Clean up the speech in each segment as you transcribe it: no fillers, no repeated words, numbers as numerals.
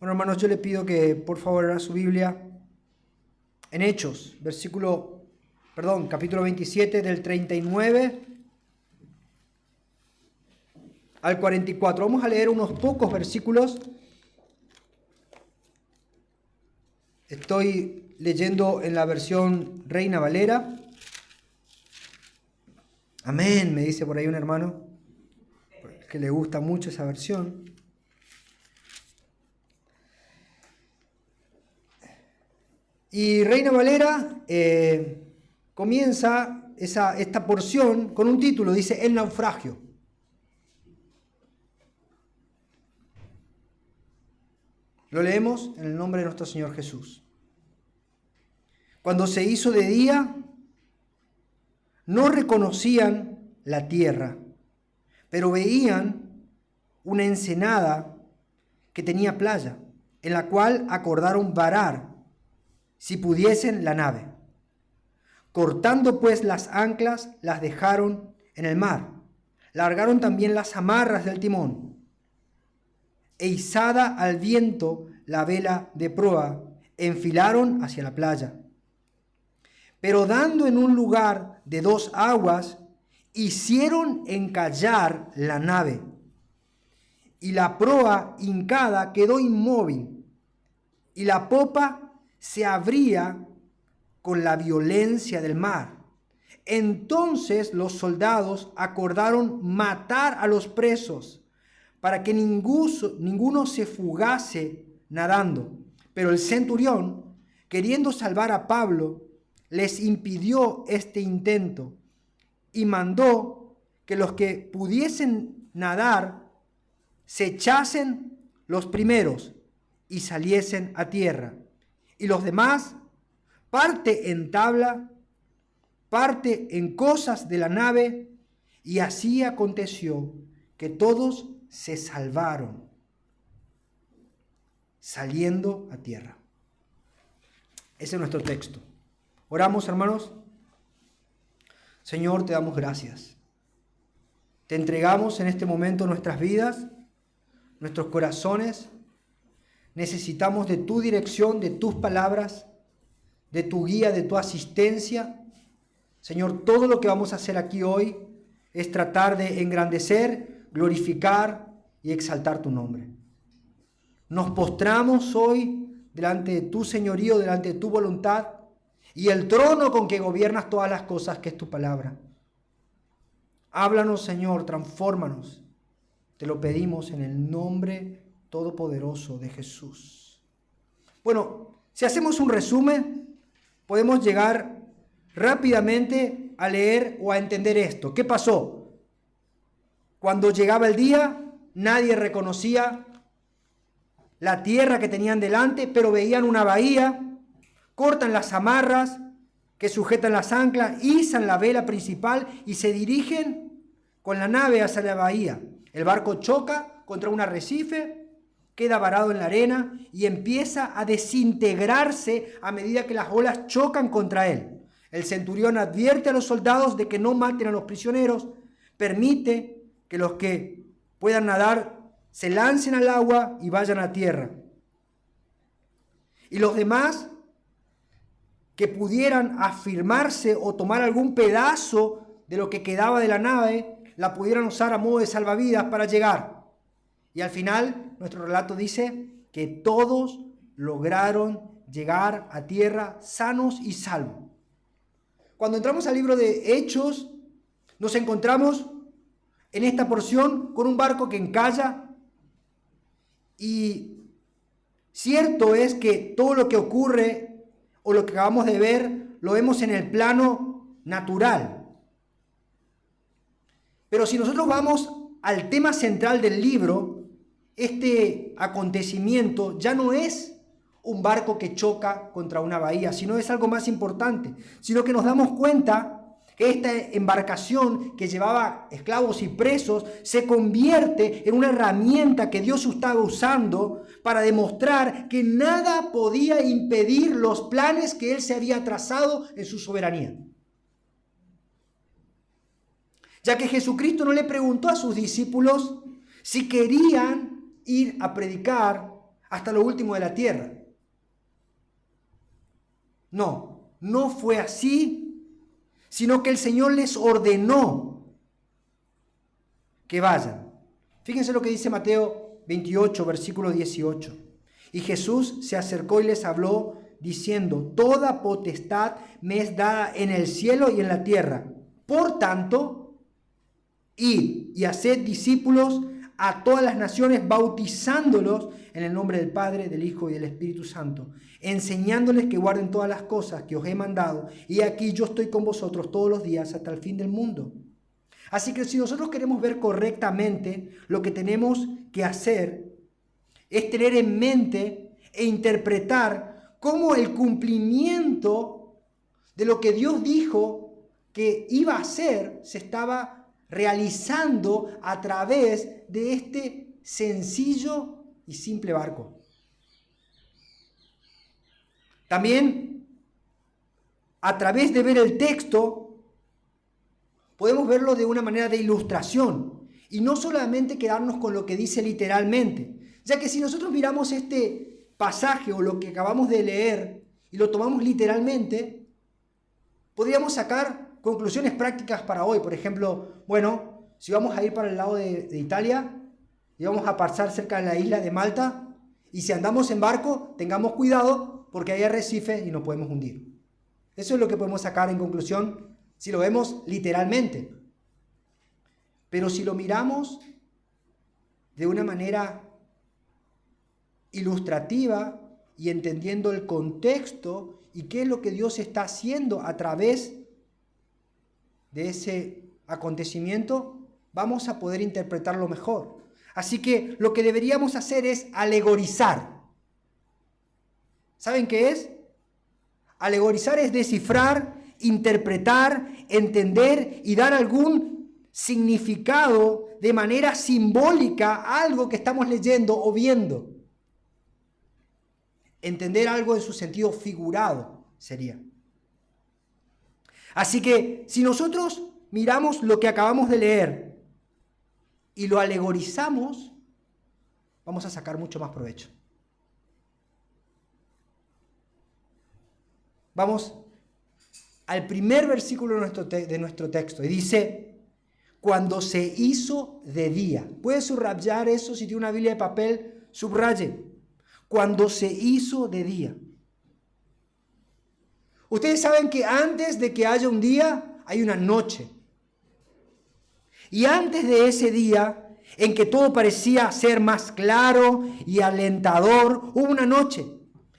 Bueno, hermanos, yo le pido que por favor abra su Biblia en Hechos, capítulo 27 del 39 al 44. Vamos a leer unos pocos versículos. Estoy leyendo en la versión Reina Valera. Amén, me dice por ahí un hermano que le gusta mucho esa versión. Y Reina Valera comienza esta porción con un título, dice El naufragio. Lo leemos en el nombre de nuestro Señor Jesús. Cuando se hizo de día, no reconocían la tierra, pero veían una ensenada que tenía playa, en la cual acordaron varar, si pudiesen, la nave. Cortando pues las anclas, las dejaron en el mar. Largaron también las amarras del timón. E izada al viento la vela de proa, enfilaron hacia la playa. Pero dando en un lugar de 2 aguas, hicieron encallar la nave. Y la proa hincada quedó inmóvil, y la popa se abría con la violencia del mar. Entonces los soldados acordaron matar a los presos, para que ninguno se fugase nadando. Pero el centurión, queriendo salvar a Pablo, les impidió este intento y mandó que los que pudiesen nadar se echasen los primeros y saliesen a tierra. Y los demás, parte en tabla, parte en cosas de la nave, y así aconteció que todos se salvaron, saliendo a tierra. Ese es nuestro texto. Oramos, hermanos. Señor, te damos gracias. Te entregamos en este momento nuestras vidas, nuestros corazones. Necesitamos de tu dirección, de tus palabras, de tu guía, de tu asistencia. Señor, todo lo que vamos a hacer aquí hoy es tratar de engrandecer, glorificar y exaltar tu nombre. Nos postramos hoy delante de tu señorío, delante de tu voluntad y el trono con que gobiernas todas las cosas, que es tu palabra. Háblanos, Señor, transfórmanos. Te lo pedimos en el nombre todopoderoso de Jesús. Bueno, si hacemos un resumen, podemos llegar rápidamente a leer o a entender esto. ¿Qué pasó? Cuando llegaba el día, nadie reconocía la tierra que tenían delante, pero veían una bahía, cortan las amarras que sujetan las anclas, izan la vela principal y se dirigen con la nave hacia la bahía. El barco choca contra un arrecife, queda varado en la arena y empieza a desintegrarse a medida que las olas chocan contra él. El centurión advierte a los soldados de que no maten a los prisioneros, permite que los que puedan nadar se lancen al agua y vayan a tierra. Y los demás que pudieran afirmarse o tomar algún pedazo de lo que quedaba de la nave, la pudieran usar a modo de salvavidas para llegar. Y al final, nuestro relato dice que todos lograron llegar a tierra sanos y salvos. Cuando entramos al libro de Hechos, nos encontramos en esta porción con un barco que encalla. Y cierto es que todo lo que ocurre o lo que acabamos de ver lo vemos en el plano natural. Pero si nosotros vamos al tema central del libro, este acontecimiento ya no es un barco que choca contra una bahía, sino es algo más importante, sino que nos damos cuenta que esta embarcación que llevaba esclavos y presos se convierte en una herramienta que Dios estaba usando para demostrar que nada podía impedir los planes que Él se había trazado en su soberanía. Ya que Jesucristo no le preguntó a sus discípulos si querían ir a predicar hasta lo último de la tierra. No, no fue así, sino que el Señor les ordenó que vayan. Fíjense lo que dice Mateo 28, versículo 18. Y Jesús se acercó y les habló diciendo: toda potestad me es dada en el cielo y en la tierra. Por tanto, id y haced discípulos a todas las naciones, bautizándolos en el nombre del Padre, del Hijo y del Espíritu Santo, enseñándoles que guarden todas las cosas que os he mandado. Y aquí yo estoy con vosotros todos los días hasta el fin del mundo. Así que si nosotros queremos ver correctamente, lo que tenemos que hacer es tener en mente e interpretar cómo el cumplimiento de lo que Dios dijo que iba a hacer se estaba realizando a través de este sencillo y simple barco. También, a través de ver el texto, podemos verlo de una manera de ilustración y no solamente quedarnos con lo que dice literalmente, ya que si nosotros miramos este pasaje o lo que acabamos de leer y lo tomamos literalmente, podríamos sacar conclusiones prácticas para hoy. Por ejemplo, bueno, si vamos a ir para el lado de Italia y vamos a pasar cerca de la isla de Malta, y si andamos en barco, tengamos cuidado porque hay arrecifes y nos podemos hundir. Eso es lo que podemos sacar en conclusión si lo vemos literalmente. Pero si lo miramos de una manera ilustrativa y entendiendo el contexto y qué es lo que Dios está haciendo a través de ese acontecimiento, vamos a poder interpretarlo mejor. Así que lo que deberíamos hacer es alegorizar. ¿Saben qué es? Alegorizar es descifrar, interpretar, entender y dar algún significado de manera simbólica a algo que estamos leyendo o viendo. Entender algo en su sentido figurado sería. Así que si nosotros miramos lo que acabamos de leer y lo alegorizamos, vamos a sacar mucho más provecho. Vamos al primer versículo de nuestro texto y dice: cuando se hizo de día. Puedes subrayar eso si tiene una Biblia de papel, subraye. Cuando se hizo de día. Ustedes saben que antes de que haya un día, hay una noche. Y antes de ese día, en que todo parecía ser más claro y alentador, hubo una noche.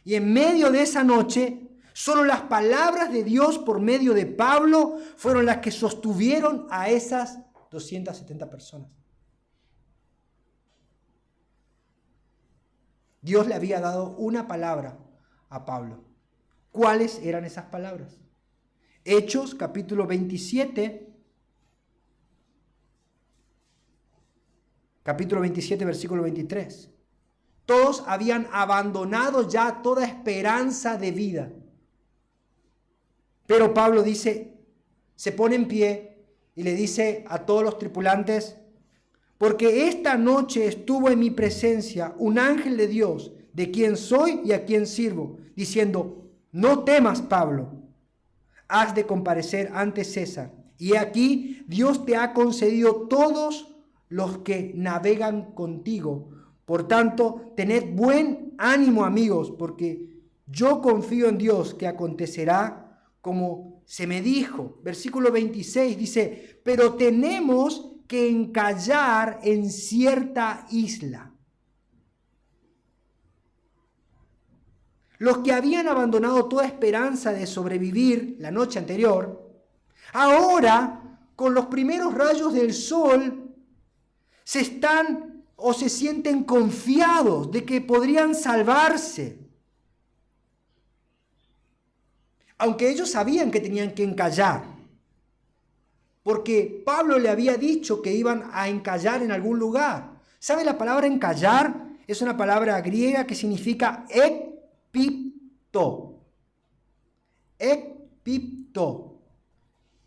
Y en medio de esa noche, solo las palabras de Dios por medio de Pablo fueron las que sostuvieron a esas 270 personas. Dios le había dado una palabra a Pablo. ¿Cuáles eran esas palabras? Hechos capítulo 27, versículo 23. Todos habían abandonado ya toda esperanza de vida. Pero Pablo dice, se pone en pie y le dice a todos los tripulantes: porque esta noche estuvo en mi presencia un ángel de Dios, de quien soy y a quien sirvo, diciendo: no temas, Pablo, has de comparecer ante César. Y aquí Dios te ha concedido todos los que navegan contigo. Por tanto, tened buen ánimo, amigos, porque yo confío en Dios que acontecerá como se me dijo. Versículo 26 dice: pero tenemos que encallar en cierta isla. Los que habían abandonado toda esperanza de sobrevivir la noche anterior, ahora, con los primeros rayos del sol, se sienten confiados de que podrían salvarse. Aunque ellos sabían que tenían que encallar, porque Pablo le había dicho que iban a encallar en algún lugar. ¿Sabe? La palabra encallar es una palabra griega que significa ekpipto. Ekpipto.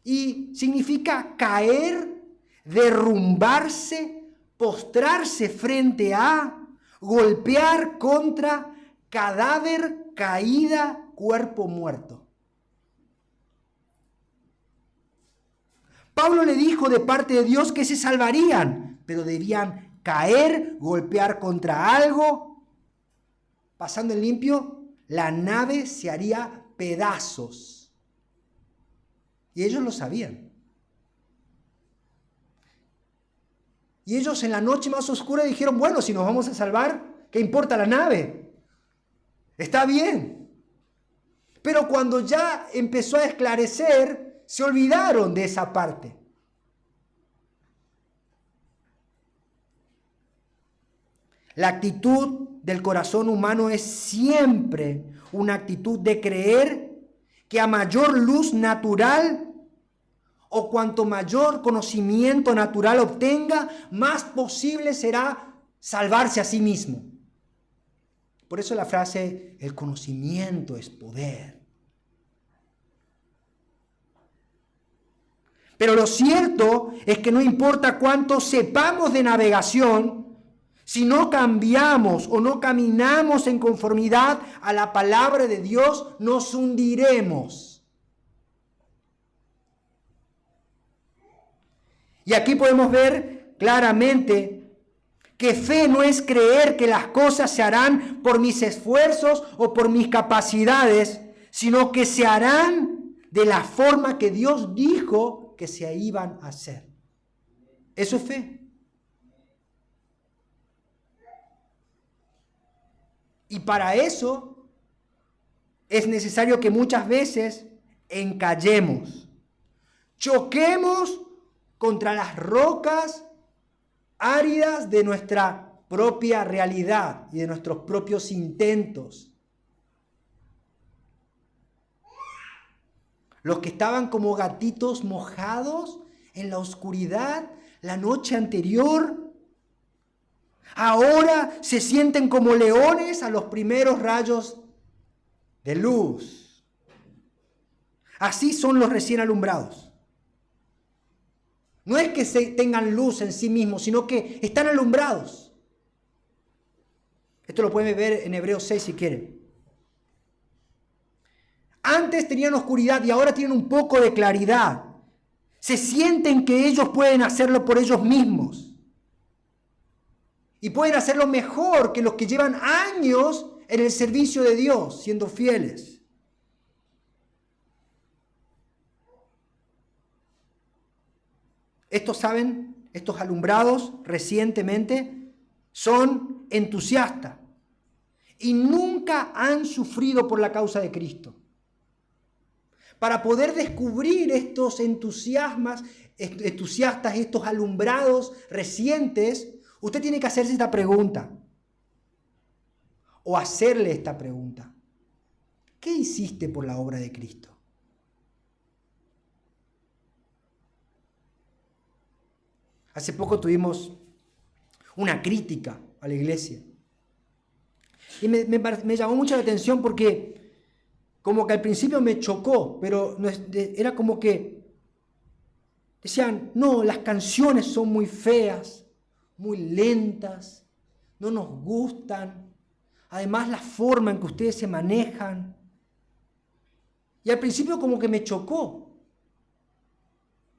Y significa caer, derrumbarse, postrarse frente a golpear contra cadáver, caída, cuerpo muerto. Pablo le dijo de parte de Dios que se salvarían, pero debían caer, golpear contra algo. Pasando en limpio, la nave se haría pedazos. Y ellos lo sabían. Y ellos en la noche más oscura dijeron, bueno, si nos vamos a salvar, ¿qué importa la nave? Está bien. Pero cuando ya empezó a esclarecer, se olvidaron de esa parte. La actitud del corazón humano es siempre una actitud de creer que a mayor luz natural o cuanto mayor conocimiento natural obtenga, más posible será salvarse a sí mismo. Por eso la frase, el conocimiento es poder. Pero lo cierto es que no importa cuánto sepamos de navegación, si no cambiamos o no caminamos en conformidad a la palabra de Dios, nos hundiremos. Y aquí podemos ver claramente que fe no es creer que las cosas se harán por mis esfuerzos o por mis capacidades, sino que se harán de la forma que Dios dijo que se iban a hacer. Eso es fe. Y para eso es necesario que muchas veces encallemos, choquemos contra las rocas áridas de nuestra propia realidad y de nuestros propios intentos. Los que estaban como gatitos mojados en la oscuridad la noche anterior, ahora se sienten como leones a los primeros rayos de luz. Así son los recién alumbrados. No es que tengan luz en sí mismos, sino que están alumbrados. Esto lo pueden ver en Hebreos 6 si quieren. Antes tenían oscuridad y ahora tienen un poco de claridad. Se sienten que ellos pueden hacerlo por ellos mismos. Y pueden hacerlo mejor que los que llevan años en el servicio de Dios, siendo fieles. Estos alumbrados recientemente son entusiastas y nunca han sufrido por la causa de Cristo. Para poder descubrir estos entusiastas, estos alumbrados recientes, usted tiene que hacerse esta pregunta o hacerle esta pregunta. ¿Qué hiciste por la obra de Cristo? Hace poco tuvimos una crítica a la iglesia. Y me llamó mucho la atención porque como que al principio me chocó, pero era como que decían, no, las canciones son muy feas, muy lentas, no nos gustan. Además la forma en que ustedes se manejan. Y al principio como que me chocó.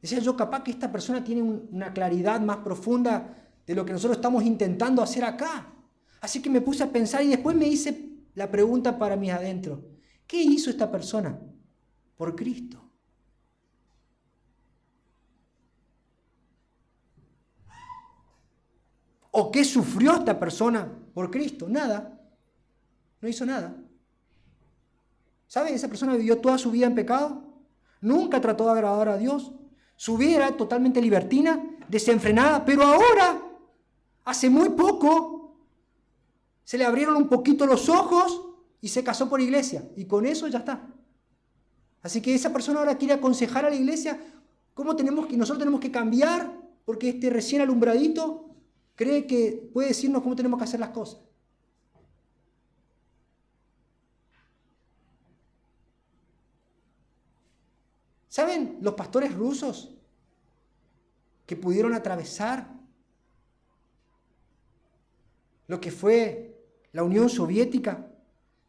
Decía yo, capaz que esta persona tiene una claridad más profunda de lo que nosotros estamos intentando hacer acá. Así que me puse a pensar y después me hice la pregunta para mí adentro. ¿Qué hizo esta persona por Cristo? ¿O qué sufrió esta persona por Cristo? Nada. No hizo nada. ¿Sabe? Esa persona vivió toda su vida en pecado. Nunca trató de agradar a Dios. Su vida era totalmente libertina, desenfrenada, pero ahora, hace muy poco, se le abrieron un poquito los ojos y se casó por iglesia. Y con eso ya está. Así que esa persona ahora quiere aconsejar a la iglesia nosotros tenemos que cambiar, porque este recién alumbradito cree que puede decirnos cómo tenemos que hacer las cosas. ¿Saben los pastores rusos que pudieron atravesar lo que fue la Unión Soviética,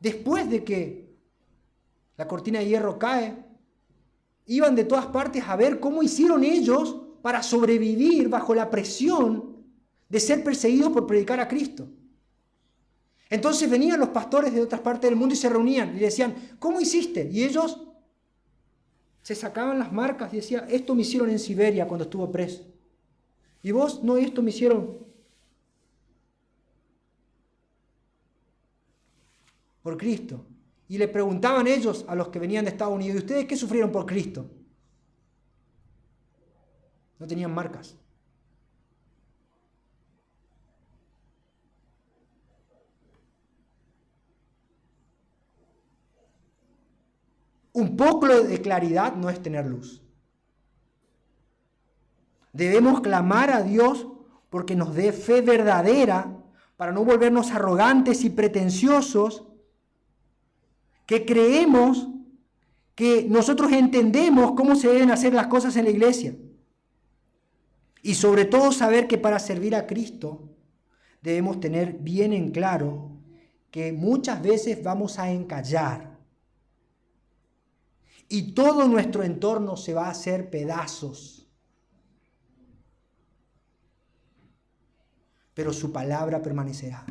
después de que la cortina de hierro cae, iban de todas partes a ver cómo hicieron ellos para sobrevivir bajo la presión de ser perseguidos por predicar a Cristo. Entonces venían los pastores de otras partes del mundo y se reunían y decían, ¿cómo hiciste? Y ellos se sacaban las marcas y decían, esto me hicieron en Siberia cuando estuvo preso. Y vos, no, esto me hicieron por Cristo. Y le preguntaban ellos a los que venían de Estados Unidos, ¿y ustedes qué sufrieron por Cristo? No tenían marcas. Un poco de claridad no es tener luz. Debemos clamar a Dios porque nos dé fe verdadera para no volvernos arrogantes y pretenciosos, que creemos que nosotros entendemos cómo se deben hacer las cosas en la iglesia. Y sobre todo saber que para servir a Cristo debemos tener bien en claro que muchas veces vamos a encallar. Y todo nuestro entorno se va a hacer pedazos. Pero su palabra permanecerá.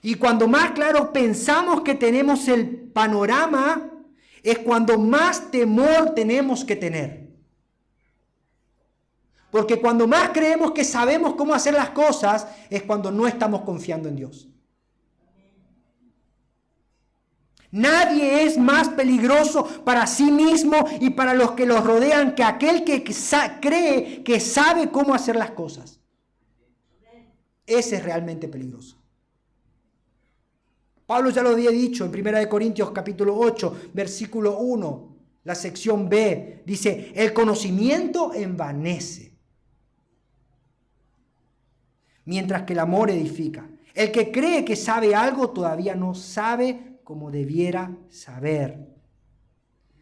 Y cuando más claro pensamos que tenemos el panorama, es cuando más temor tenemos que tener. Porque cuando más creemos que sabemos cómo hacer las cosas, es cuando no estamos confiando en Dios. Nadie es más peligroso para sí mismo y para los que los rodean que aquel que cree que sabe cómo hacer las cosas. Ese es realmente peligroso. Pablo ya lo había dicho en 1 Corintios capítulo 8, versículo 1, la sección B, dice, el conocimiento envanece, mientras que el amor edifica. El que cree que sabe algo todavía no sabe como debiera saber.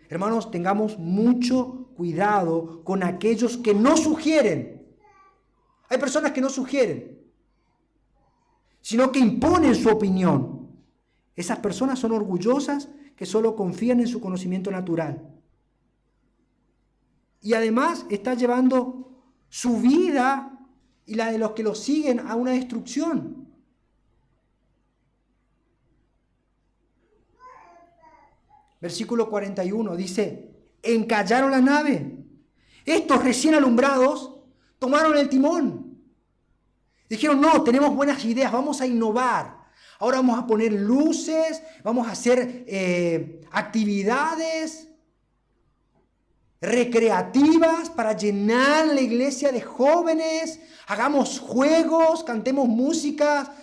Hermanos, tengamos mucho cuidado con aquellos que no sugieren. Hay personas que no sugieren, sino que imponen su opinión. Esas personas son orgullosas que solo confían en su conocimiento natural. Y además está llevando su vida y la de los que lo siguen a una destrucción. Versículo 41 dice, encallaron la nave. Estos recién alumbrados tomaron el timón. Dijeron, no, tenemos buenas ideas, vamos a innovar. Ahora vamos a poner luces, vamos a hacer actividades recreativas para llenar la iglesia de jóvenes. Hagamos juegos, cantemos música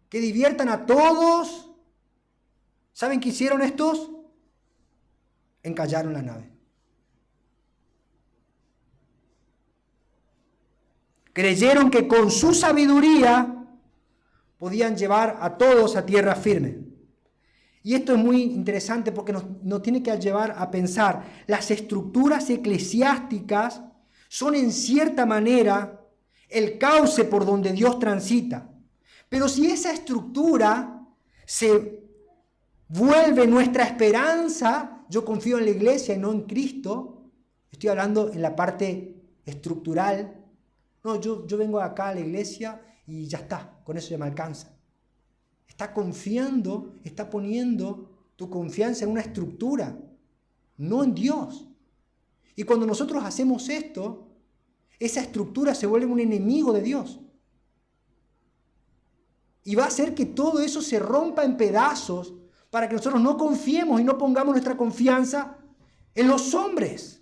que diviertan a todos. ¿Saben qué hicieron estos? Encallaron la nave. Creyeron que con su sabiduría podían llevar a todos a tierra firme. Y esto es muy interesante porque nos tiene que llevar a pensar, las estructuras eclesiásticas son en cierta manera el cauce por donde Dios transita. Pero si esa estructura se vuelve nuestra esperanza, yo confío en la iglesia y no en Cristo, estoy hablando en la parte estructural, no, yo vengo acá a la iglesia y ya está, con eso ya me alcanza. Está confiando, está poniendo tu confianza en una estructura, no en Dios. Y cuando nosotros hacemos esto, esa estructura se vuelve un enemigo de Dios. Y va a hacer que todo eso se rompa en pedazos para que nosotros no confiemos y no pongamos nuestra confianza en los hombres.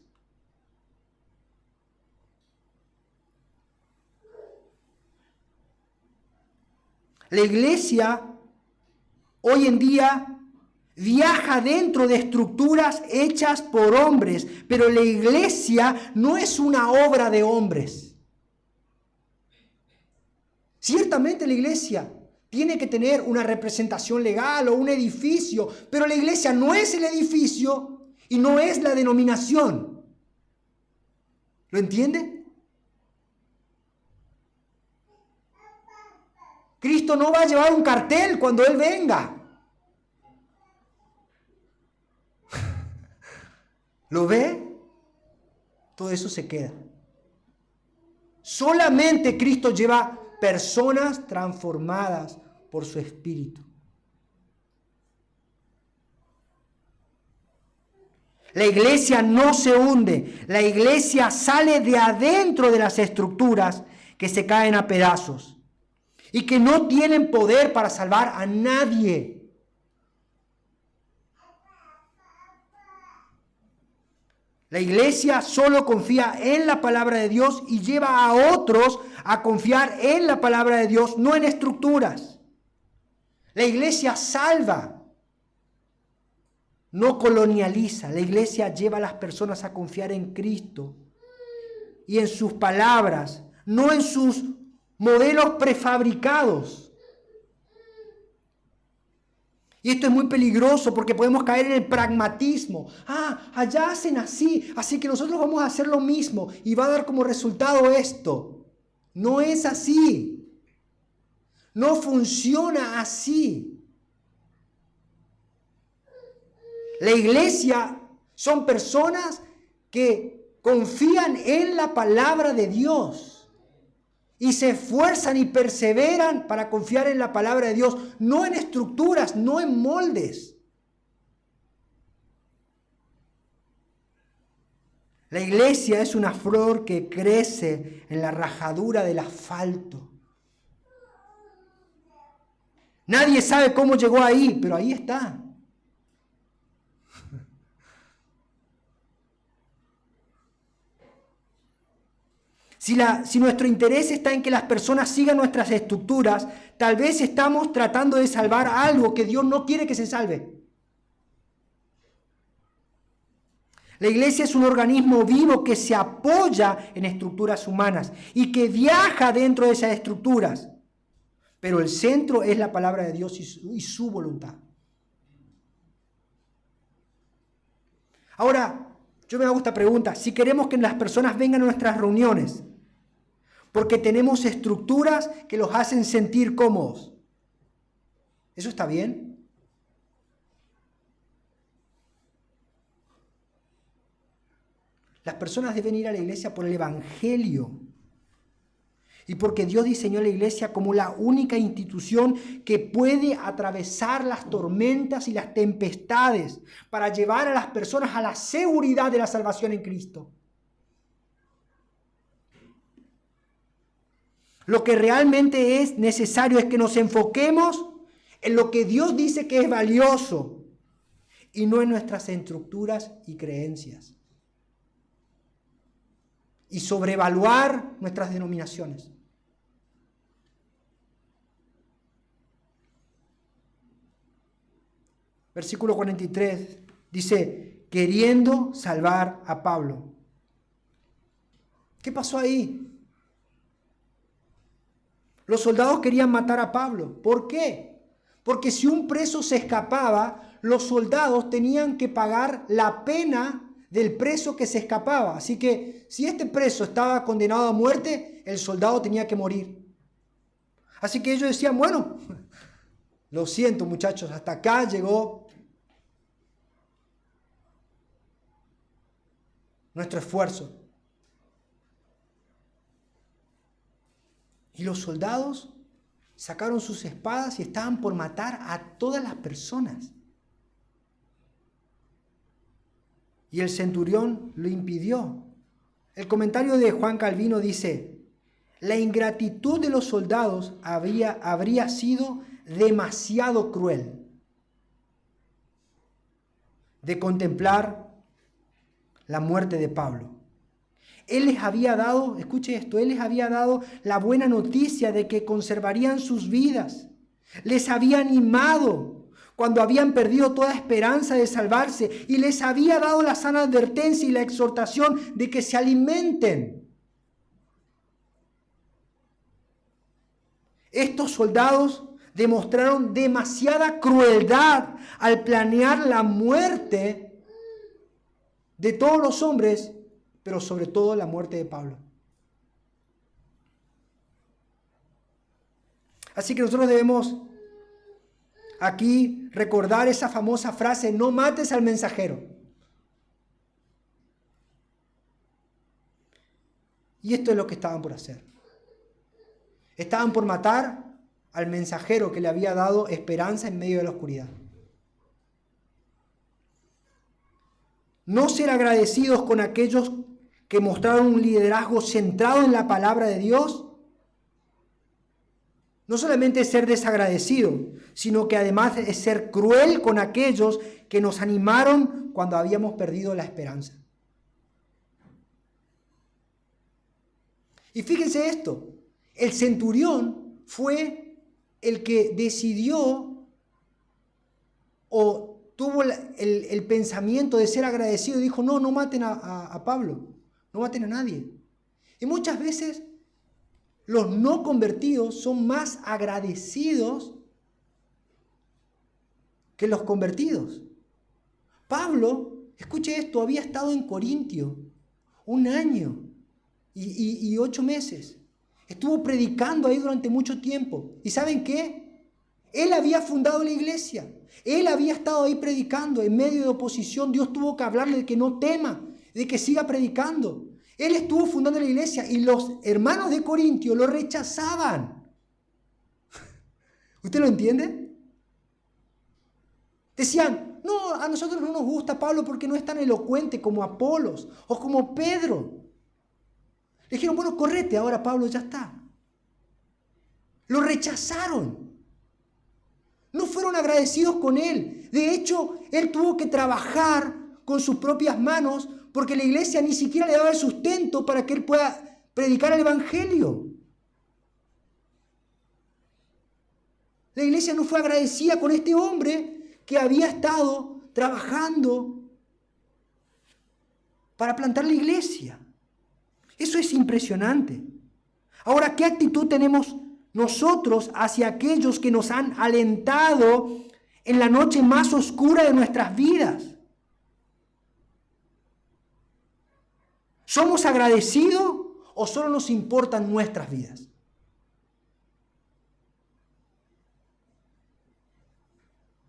La iglesia hoy en día viaja dentro de estructuras hechas por hombres, pero la iglesia no es una obra de hombres. Ciertamente la iglesia tiene que tener una representación legal o un edificio, pero la iglesia no es el edificio y no es la denominación. ¿Lo entiende? Cristo no va a llevar un cartel cuando Él venga. ¿Lo ve? Todo eso se queda. Solamente Cristo lleva personas transformadas por su Espíritu. La iglesia no se hunde. La iglesia sale de adentro de las estructuras que se caen a pedazos y que no tienen poder para salvar a nadie. La iglesia solo confía en la palabra de Dios y lleva a otros a confiar en la palabra de Dios, no en estructuras. La iglesia salva, no colonializa. La iglesia lleva a las personas a confiar en Cristo y en sus palabras, no en sus modelos prefabricados. Y esto es muy peligroso porque podemos caer en el pragmatismo. Allá hacen así, así que nosotros vamos a hacer lo mismo y va a dar como resultado esto. No es así. No funciona así. La iglesia son personas que confían en la palabra de Dios. Y se esfuerzan y perseveran para confiar en la palabra de Dios, no en estructuras, no en moldes. La iglesia es una flor que crece en la rajadura del asfalto. Nadie sabe cómo llegó ahí, pero ahí está. Si nuestro interés está en que las personas sigan nuestras estructuras, tal vez estamos tratando de salvar algo que Dios no quiere que se salve. La iglesia es un organismo vivo que se apoya en estructuras humanas y que viaja dentro de esas estructuras. Pero el centro es la palabra de Dios y su voluntad. Ahora, yo me hago esta pregunta. Si queremos que las personas vengan a nuestras reuniones, porque tenemos estructuras que los hacen sentir cómodos, ¿eso está bien? Las personas deben ir a la iglesia por el Evangelio y porque Dios diseñó la iglesia como la única institución que puede atravesar las tormentas y las tempestades para llevar a las personas a la seguridad de la salvación en Cristo. Lo que realmente es necesario es que nos enfoquemos en lo que Dios dice que es valioso y no en nuestras estructuras y creencias. Y sobrevaluar nuestras denominaciones. Versículo 43 dice, queriendo salvar a Pablo. ¿Qué pasó ahí? Los soldados querían matar a Pablo. ¿Por qué? Porque si un preso se escapaba, los soldados tenían que pagar la pena del preso que se escapaba. Así que si este preso estaba condenado a muerte, el soldado tenía que morir. Así que ellos decían, bueno, lo siento muchachos, hasta acá llegó nuestro esfuerzo. Y los soldados sacaron sus espadas y estaban por matar a todas las personas. Y el centurión lo impidió. El comentario de Juan Calvino dice, la ingratitud de los soldados habría sido demasiado cruel de contemplar la muerte de Pablo. Él les había dado, escuche esto, Él les había dado la buena noticia de que conservarían sus vidas. Les había animado cuando habían perdido toda esperanza de salvarse y les había dado la sana advertencia y la exhortación de que se alimenten. Estos soldados demostraron demasiada crueldad al planear la muerte de todos los hombres, pero sobre todo la muerte de Pablo. Así que nosotros debemos aquí recordar esa famosa frase: no mates al mensajero. Y esto es lo que estaban por hacer. Estaban por matar al mensajero que le había dado esperanza en medio de la oscuridad. No ser agradecidos con aquellos que mostraron un liderazgo centrado en la palabra de Dios, no solamente es ser desagradecido, sino que además es ser cruel con aquellos que nos animaron cuando habíamos perdido la esperanza. Y fíjense esto, el centurión fue el que decidió o tuvo el pensamiento de ser agradecido y dijo: no maten a Pablo, no maten a nadie. Y muchas veces los no convertidos son más agradecidos que los convertidos. Pablo, escuche esto, había estado en Corintio 1 año y 8 meses. Estuvo predicando ahí durante mucho tiempo. ¿Y saben qué? Él había fundado la iglesia. Él había estado ahí predicando en medio de oposición. Dios tuvo que hablarle de que no tema, de que siga predicando. Él estuvo fundando la iglesia y los hermanos de Corintio lo rechazaban. ¿Usted lo entiende? Decían: no, a nosotros no nos gusta Pablo porque no es tan elocuente como Apolos o como Pedro. Le dijeron: bueno, correte, ahora Pablo ya está. Lo rechazaron. No fueron agradecidos con él. De hecho, él tuvo que trabajar con sus propias manos porque la iglesia ni siquiera le daba el sustento para que él pueda predicar el evangelio. La iglesia no fue agradecida con este hombre que había estado trabajando para plantar la iglesia. Eso es impresionante. Ahora, ¿qué actitud tenemos nosotros hacia aquellos que nos han alentado en la noche más oscura de nuestras vidas? ¿Somos agradecidos o solo nos importan nuestras vidas?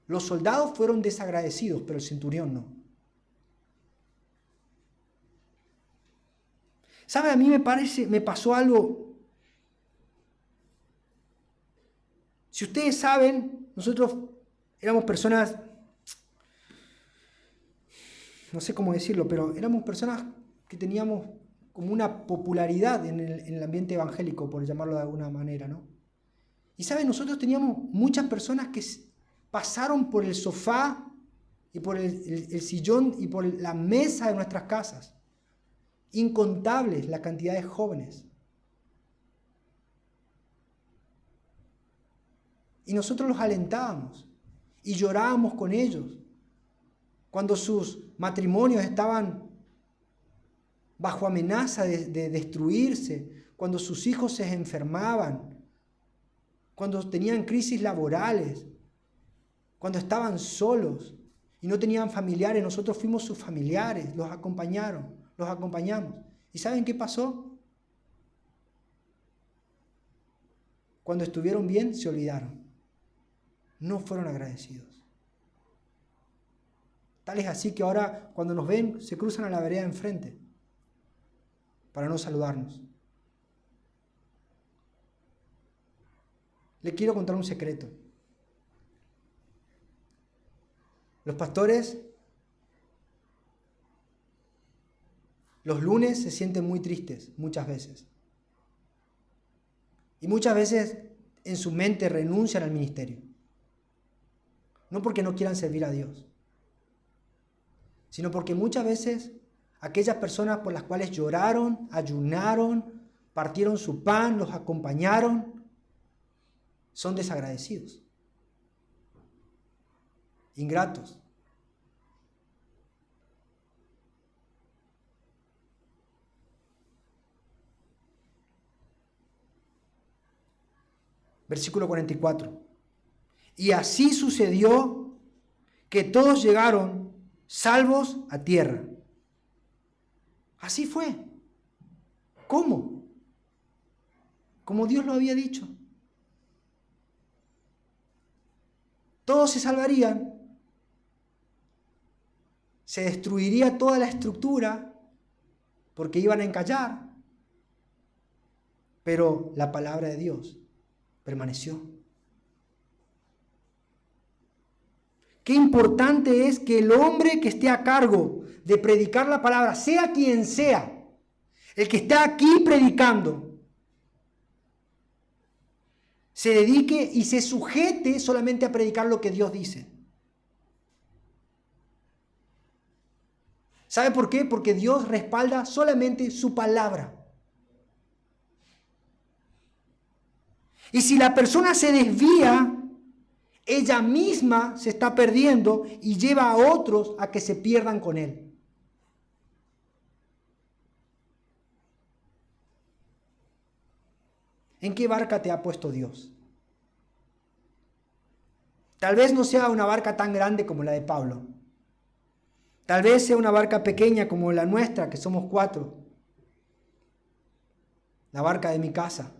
Los soldados fueron desagradecidos, pero el centurión no. ¿Sabe? A mí me pasó algo. Si ustedes saben, nosotros éramos personas, no sé cómo decirlo, pero éramos personas que teníamos como una popularidad en el ambiente evangélico, por llamarlo de alguna manera, ¿no? Y saben, nosotros teníamos muchas personas que pasaron por el sofá y por el sillón y por la mesa de nuestras casas. Incontables la cantidad de jóvenes. Y nosotros los alentábamos y llorábamos con ellos cuando sus matrimonios estaban bajo amenaza de destruirse, cuando sus hijos se enfermaban, cuando tenían crisis laborales, cuando estaban solos y no tenían familiares. Nosotros fuimos sus familiares, los acompañamos. ¿Y saben qué pasó? Cuando estuvieron bien, se olvidaron. No fueron agradecidos. Tal es así que ahora, cuando nos ven, se cruzan a la vereda enfrente para no saludarnos. Le quiero contar un secreto. Los pastores los lunes se sienten muy tristes, muchas veces. Y muchas veces en su mente renuncian al ministerio. No porque no quieran servir a Dios, sino porque muchas veces aquellas personas por las cuales lloraron, ayunaron, partieron su pan, los acompañaron, son desagradecidos, ingratos. Versículo 44. Y así sucedió que todos llegaron salvos a tierra. Así fue. ¿Cómo? Como Dios lo había dicho. Todos se salvarían. Se destruiría toda la estructura porque iban a encallar. Pero la palabra de Dios permaneció. Qué importante es que el hombre que esté a cargo de predicar la palabra, sea quien sea, el que está aquí predicando, se dedique y se sujete solamente a predicar lo que Dios dice. ¿Sabe por qué? Porque Dios respalda solamente su palabra. Y si la persona se desvía, ella misma se está perdiendo y lleva a otros a que se pierdan con él. ¿En qué barca te ha puesto Dios? Tal vez no sea una barca tan grande como la de Pablo. Tal vez sea una barca pequeña como la nuestra, que somos 4. La barca de mi casa.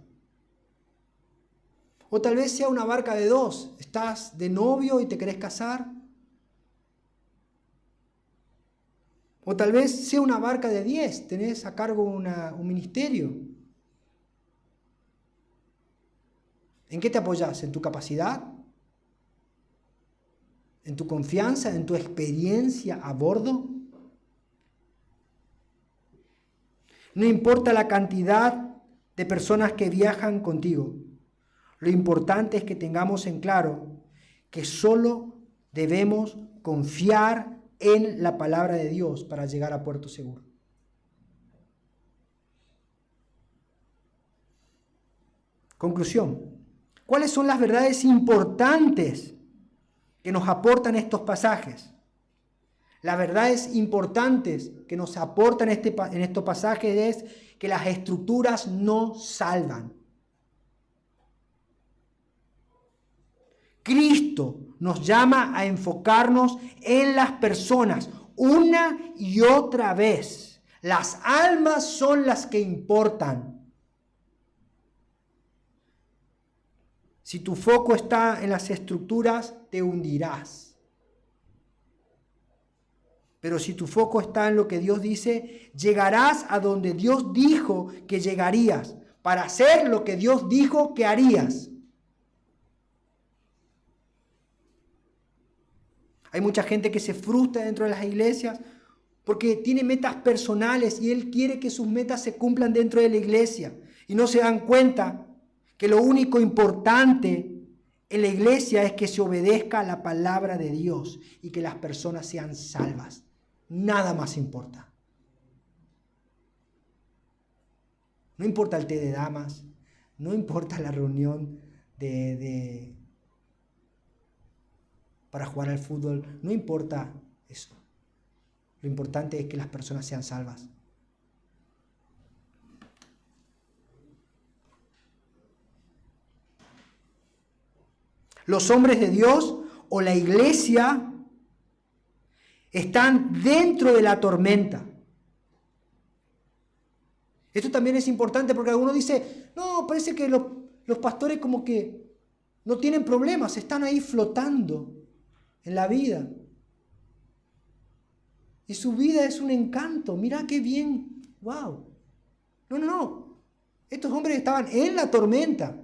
O tal vez sea una barca de 2. Estás de novio y te querés casar. O tal vez sea una barca de 10. Tenés a cargo un ministerio. ¿En qué te apoyás? ¿En tu capacidad? ¿En tu confianza? ¿En tu experiencia a bordo? No importa la cantidad de personas que viajan contigo. Lo importante es que tengamos en claro que solo debemos confiar en la palabra de Dios para llegar a puerto seguro. Conclusión. ¿Cuáles son las verdades importantes que nos aportan estos pasajes? Las verdades importantes que nos aportan en estos pasajes es que las estructuras no salvan. Cristo nos llama a enfocarnos en las personas una y otra vez. Las almas son las que importan. Si tu foco está en las estructuras, te hundirás. Pero si tu foco está en lo que Dios dice, llegarás a donde Dios dijo que llegarías, para hacer lo que Dios dijo que harías. Hay mucha gente que se frustra dentro de las iglesias porque tiene metas personales y él quiere que sus metas se cumplan dentro de la iglesia. Y no se dan cuenta que lo único importante en la iglesia es que se obedezca a la palabra de Dios y que las personas sean salvas. Nada más importa. No importa el té de damas, no importa la reunión para jugar al fútbol, no importa eso. Lo importante es que las personas sean salvas. Los hombres de Dios o la iglesia están dentro de la tormenta. Esto también es importante porque algunos dicen, no, parece que los pastores como que no tienen problemas, están ahí flotando en la vida. Y su vida es un encanto, mira qué bien, wow. No. Estos hombres estaban en la tormenta,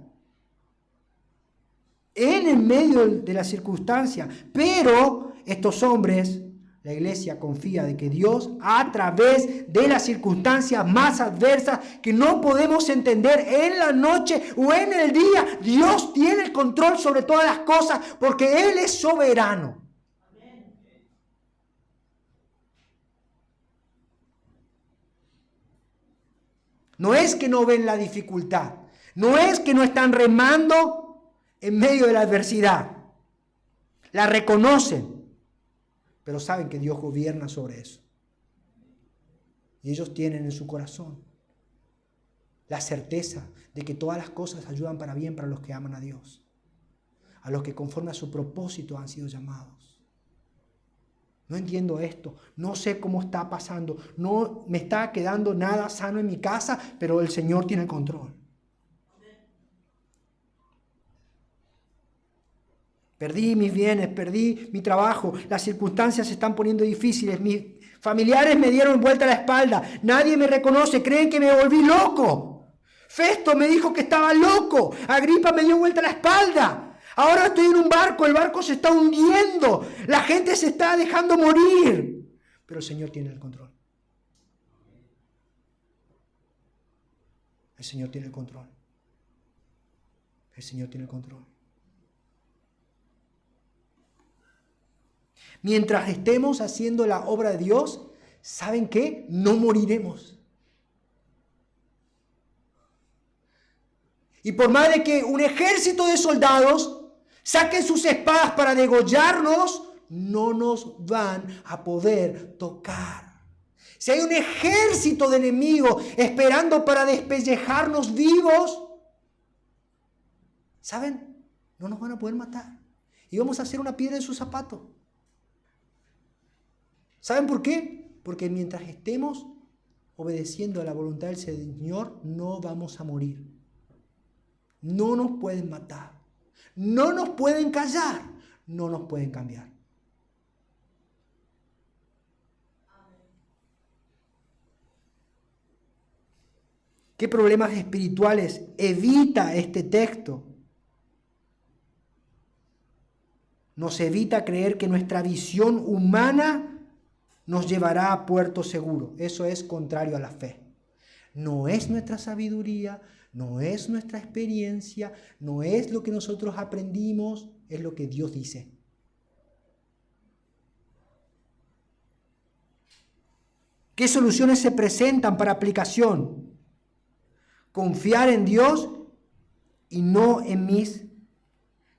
en el medio de la circunstancia, pero estos hombres, la iglesia confía de que Dios, a través de las circunstancias más adversas que no podemos entender en la noche o en el día, Dios tiene el control sobre todas las cosas porque Él es soberano. No es que no ven la dificultad, no es que no están remando en medio de la adversidad. La reconocen, pero saben que Dios gobierna sobre eso. Y ellos tienen en su corazón la certeza de que todas las cosas ayudan para bien para los que aman a Dios, a los que conforme a su propósito han sido llamados. No entiendo esto, no sé cómo está pasando, no me está quedando nada sano en mi casa, pero el Señor tiene el control. Perdí mis bienes, perdí mi trabajo, las circunstancias se están poniendo difíciles, mis familiares me dieron vuelta la espalda, nadie me reconoce, creen que me volví loco. Festo me dijo que estaba loco, Agripa me dio vuelta la espalda. Ahora estoy en un barco, el barco se está hundiendo, la gente se está dejando morir. Pero el Señor tiene el control. El Señor tiene el control. El Señor tiene el control. Mientras estemos haciendo la obra de Dios, ¿saben qué? No moriremos. Y por más de que un ejército de soldados saquen sus espadas para degollarnos, no nos van a poder tocar. Si hay un ejército de enemigos esperando para despellejarnos vivos, ¿saben? No nos van a poder matar. Y vamos a hacer una piedra en su zapato. ¿Saben por qué? Porque mientras estemos obedeciendo a la voluntad del Señor, no vamos a morir. No nos pueden matar. No nos pueden callar. No nos pueden cambiar. ¿Qué problemas espirituales evita este texto? Nos evita creer que nuestra visión humana nos llevará a puerto seguro. Eso es contrario a la fe. No es nuestra sabiduría, no es nuestra experiencia, no es lo que nosotros aprendimos, es lo que Dios dice. ¿Qué soluciones se presentan para aplicación? Confiar en Dios y no en mis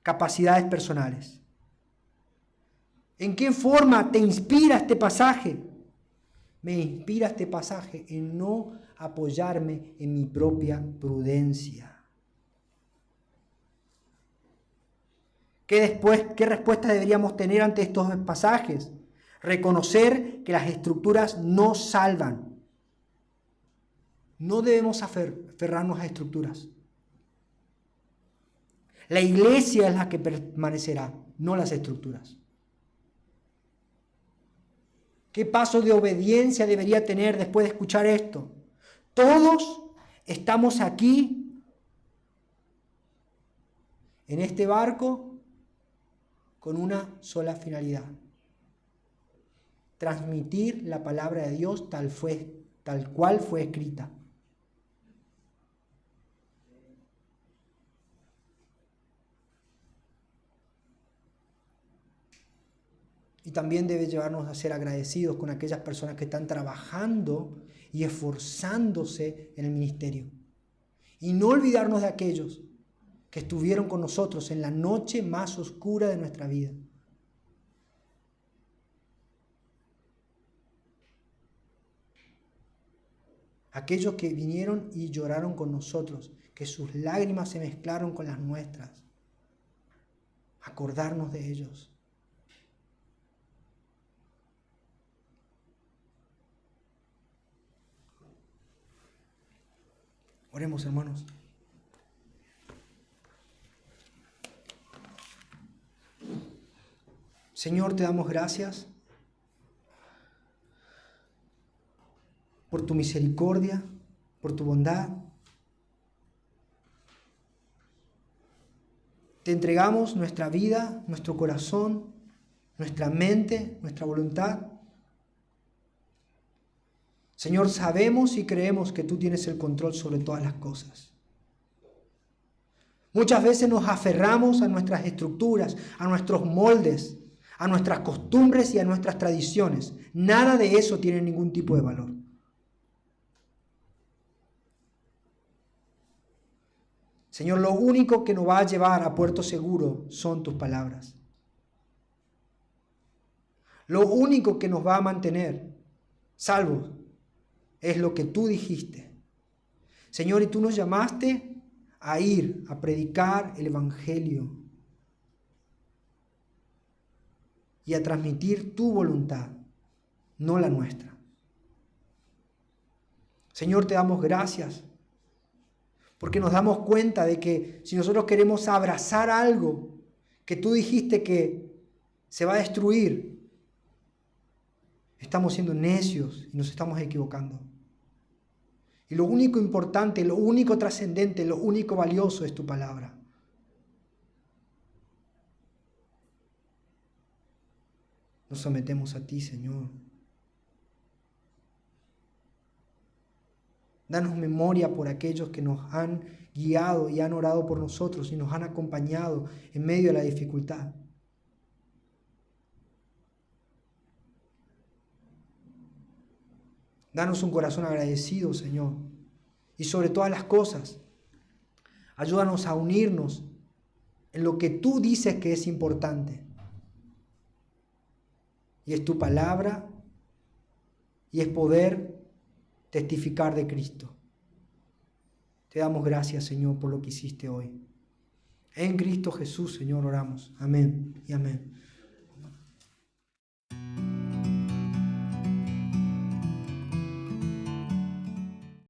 capacidades personales. ¿En qué forma te inspira este pasaje? Me inspira este pasaje en no apoyarme en mi propia prudencia. ¿Qué respuesta deberíamos tener ante estos pasajes? Reconocer que las estructuras no salvan. No debemos aferrarnos a estructuras. La iglesia es la que permanecerá, no las estructuras. ¿Qué paso de obediencia debería tener después de escuchar esto? Todos estamos aquí, en este barco, con una sola finalidad: transmitir la palabra de Dios tal cual fue escrita. Y también debe llevarnos a ser agradecidos con aquellas personas que están trabajando y esforzándose en el ministerio. Y no olvidarnos de aquellos que estuvieron con nosotros en la noche más oscura de nuestra vida. Aquellos que vinieron y lloraron con nosotros, que sus lágrimas se mezclaron con las nuestras. Acordarnos de ellos. Oremos, hermanos. Señor, te damos gracias por tu misericordia, por tu bondad. Te entregamos nuestra vida, nuestro corazón, nuestra mente, nuestra voluntad. Señor, sabemos y creemos que tú tienes el control sobre todas las cosas. Muchas veces nos aferramos a nuestras estructuras, a nuestros moldes, a nuestras costumbres y a nuestras tradiciones. Nada de eso tiene ningún tipo de valor. Señor, lo único que nos va a llevar a puerto seguro son tus palabras. Lo único que nos va a mantener salvos es lo que tú dijiste. Señor, y tú nos llamaste a ir a predicar el Evangelio. y a transmitir tu voluntad, no la nuestra. Señor, te damos gracias porque nos damos cuenta de que si nosotros queremos abrazar algo que tú dijiste que se va a destruir, estamos siendo necios y nos estamos equivocando. Y lo único importante, lo único trascendente, lo único valioso es tu palabra. Nos sometemos a ti, Señor. Danos memoria por aquellos que nos han guiado y han orado por nosotros y nos han acompañado en medio de la dificultad. Danos un corazón agradecido, Señor. Y sobre todas las cosas, ayúdanos a unirnos en lo que tú dices que es importante. Y es tu palabra y es poder testificar de Cristo. Te damos gracias, Señor, por lo que hiciste hoy. En Cristo Jesús, Señor, oramos. Amén y amén.